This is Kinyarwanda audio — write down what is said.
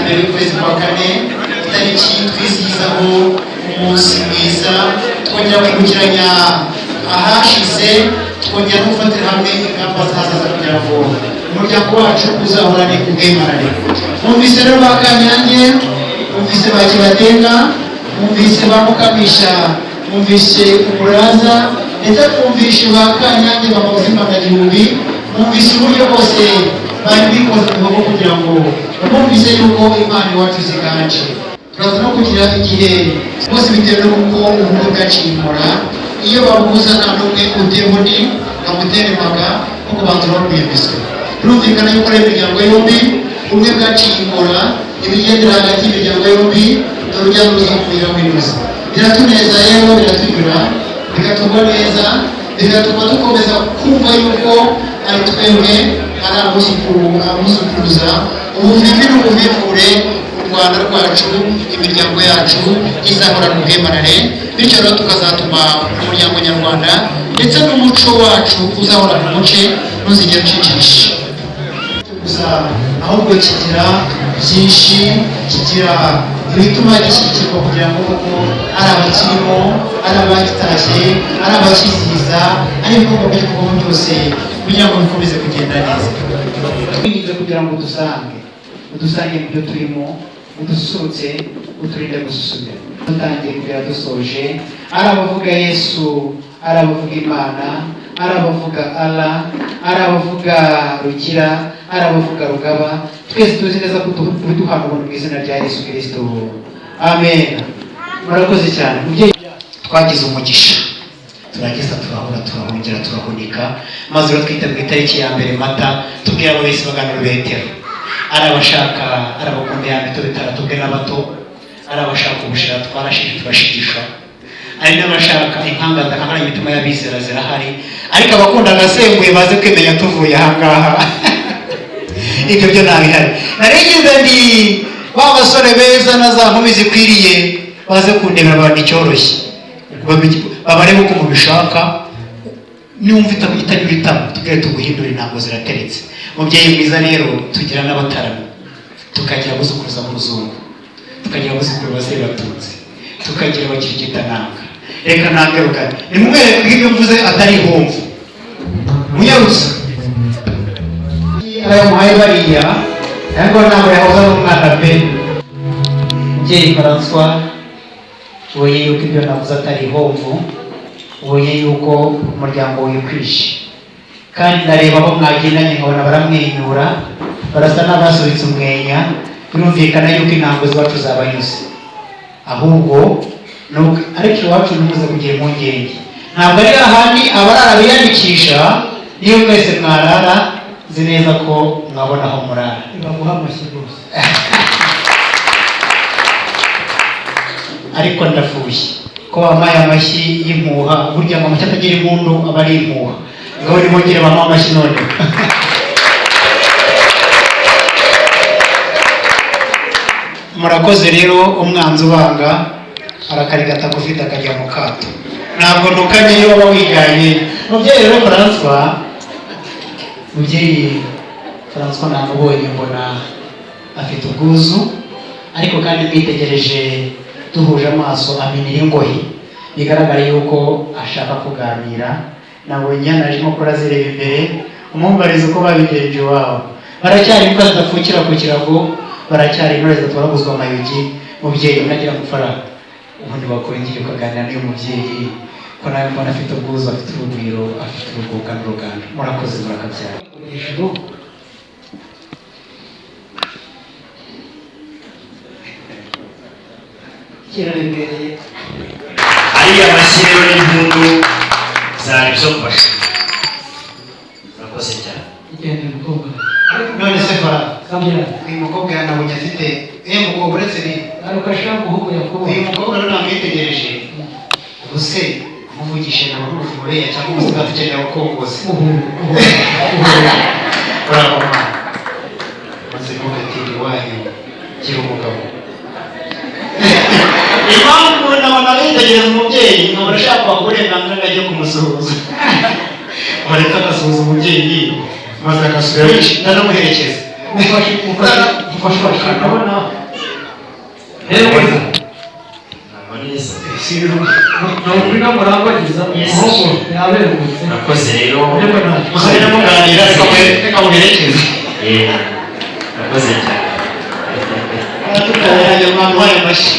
mbere y'ukwezi kwa kane, itariki twizihizaho umunsi mwiza, twongera kwibukiranya ahashize, twongera gufatira hamwe ingamba zahazaza kugira ngo umuryango wacu uzahorane ubwemarane. Mwumvise rero ba Kanyange, mwumvise ba Kibatenga, mwumvise ba Mukamisha, mwumvise Umuraza, ndetse mwumvise ba Kanyange b'Imana-gihumbi, mwumvise uburyo bose bari bikoze mu kugira ngo mwumvise yuko Imana iwacu ziganje. Turaza no kugira igihe bose bitewe n'uko ubumwe bwacimura, iyo babuza nta n'umwe utebundi bamuteremaga no kubanza barwiyemezwa. Birumvikana yuko ari imiryango yombi, ubumwe bwacimura, ibigendera hagati y'imiryango yombi, urujya n'uruza kugira winoze. Biratuneza rero, biratunyura, bigatugwa neza, bigatuma dukomeza kumva yuko ari twebwe ari abuzukuruza ubuvimbi n'ubuvivure u Rwanda rwacu, imiryango yacu izahorana ubwemarane, bityo rero tukazatuma umuryango nyarwanda ndetse n'umuco wacu uzahorana umuce ntuzigere ucicikisha gusa, ahubwo kigira byinshi, kigira ibituma gishyigikirwa kugira ngo koko ari abakirimo, ari abagitashye, ari abakizihiza, ari ibikorwa by'ibikorwa byose kugira ngo bikomeze kugenda neza. Twirinze kugira ngo udusange mu byo turimo, udusurutse, uturinde gususumira. Dutangiye kugira dusoje, ari abavuga Yesu, ari abavuga Imana, ari abavuga Allah, ari abavuga Rugira, ari abavuga Rugaba, twese tuzi neza ko duhabwa ubuntu mu izina rya Yesu Kristo. Amen. Murakoze cyane. Mubyeyi, twagize umugisha, turageza turahura, turahungira, turahunika, maze rero twitabira itariki ya mbere Mata, tubwira abo bese baganira Betero, ari abashaka, ari abakunda ya mitobe taratubwe n'abato, ari abashaka ubushira twarashije turashigisha, ari n'abashaka inkanganda nkangana imitima y'abizera zirahari, ariko abakunda agasembuye baze kwemenya tuvuye ahangaha. Ibyo byo nabihari. Narigeze ndi ba basore beza na za nkumi zikwiriye baze kundebera abantu icyoroshye, babarebe uko mubishaka, niwumva itanyura itama tugere tuguhindura intango zirateretse. Mubyeyi mwiza rero, tugira n'abatarami, tukagira abuzukuruza mu ruzungu, tukagira abuzukuru bazeye batunze, tukagira abakirigitananga. Reka ntangerukane nimumwereke ko ibyo mvuze atari ihomvu. Munyarusa ayo muhaye bariya, ariko ntabwo yahoza n'umwana pe. Mubyeyi François, ubonye yuko ibyo navuze atari ihomvu, ubonye yuko umuryango wikwishe, kandi ndareba aho mwagendanye nkabona baramwenyura, barasa n'abasubitse umwenya. Birumvikana yuko intango z'iwacu zabanyuze, ahubwo ariko iwacu ntimuze kugira impungenge, ntabwo ari ahandi abarara biyandikisha. Niyo mwese mwarara, nzi neza ko mwabona aho murara. Baguha amashyi rwose. Ariko ndafuye ko bamaye amashyi y'impuha, burya ngo amashyi atagira impundu aba ari impuha. Ngaho nimongere bamuha amashyi none. Murakoze rero, umwanzi ubanga arakarigata kufita akajya mu kato, ntabwo ntukanye iyo waba wiganye. Mubyeyi rero François namubonye mbona afite ubwuzu, ariko kandi mwitegereje duhuje amaso aminira ingohi, bigaragara yuko ashaka kuganira. Nabonye narimo kurazireba imbere, umumbariza uko babigenje iwabo. Baracyari imbwa zidapfukira ku kirago, baracyari intore zitoraguzwa amayugi. Mubyeyi unagira amafaranga, ubundi wakongera ukaganira n'uyu mubyeyi ko nawe mbona afite ubwuzu, afite urugwiro, afite uruguga n'uruganda. Murakoze, murakabyara. Kiraremereye ariya mashyiro n'impundu zari byo kubasha. Murakoze cyane. Igende mukobwa. None se fara kamera uyu mukobwa yanabonye afite mukobwa uretse ni aruka shaka guhugu yakobo. Uyu mukobwa rero namwitegereje, ubuse muvugishe na barufu mureya cyangwa umusiga tukeneye ukongoza. Bravo mama. Maze mugatiri wanyu kiri umugabo. Impamvu nabona bitegereza umubyeyi, nkabona ashaka uburenganzira ngo ajye kumusuhuza. Bareka agasuhuza umubyeyi, maze agasubira nanamuherekeza. mufashe ndabona rero ntabwo neza ntabwo murambagiza ahubwo yaberutse nakoze rero musabira muganira reka muherekeze nakoze cyane tukaberanye abantu bayo mashyi